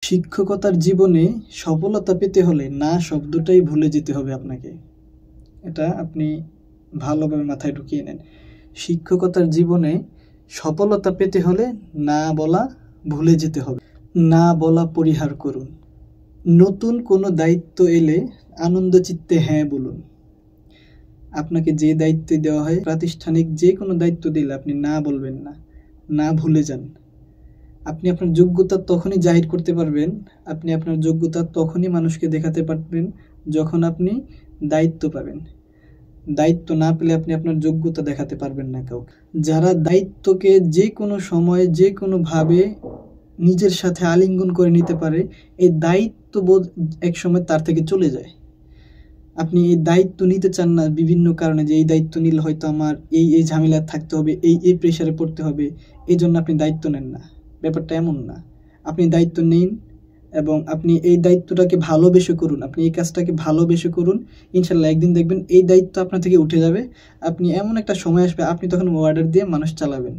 শিক্ষকতার জীবনে সফলতা পেতে হলে না শব্দটাই ভুলে যেতে হবে আপনাকে। এটা আপনি ভালোভাবে মাথায় ঢুকিয়ে নেন। শিক্ষকতার জীবনে সফলতা পেতে হলে না বলা ভুলে যেতে হবে। না বলা পরিহার করুন। নতুন কোনো দায়িত্ব এলে আনন্দ চিত্তে হ্যাঁ বলুন। আপনাকে যে দায়িত্ব দেওয়া হয়, প্রাতিষ্ঠানিক যে কোনো দায়িত্ব দিলে আপনি না বলবেন না, না ভুলে যান। আপনি আপনার যোগ্যতা তখনই জাহির করতে পারবেন, আপনি আপনার যোগ্যতা তখনই মানুষকে দেখাতে পারবেন যখন আপনি দায়িত্ব পাবেন। দায়িত্ব না পেলে আপনি আপনার যোগ্যতা দেখাতে পারবেন না কাউকে। যারা দায়িত্বকে যে কোনো সময়ে যে কোনোভাবে নিজের সাথে আলিঙ্গন করে নিতে পারে, এই দায়িত্ববোধ একসময় তার থেকে চলে যায়। আপনি এই দায়িত্ব নিতে চান না বিভিন্ন কারণে, যে এই দায়িত্ব নিলে হয়তো আমার এই ঝামেলা থাকতে হবে, এই প্রেশারে পড়তে হবে, এই জন্য আপনি দায়িত্ব নেন না। ব্যাপারটা এমন না। আপনি দায়িত্ব নিন এবং আপনি এই দায়িত্বটাকে ভালোবেসে করুন। আপনি এই কাজটাকে ভালোবেসে করুন। ইনশাল্লাহ একদিন দেখবেন এই দায়িত্ব আপনার থেকে উঠে যাবে। আপনি এমন একটা সময় আসবে, আপনি তখন অর্ডার দিয়ে মানুষ চালাবেন।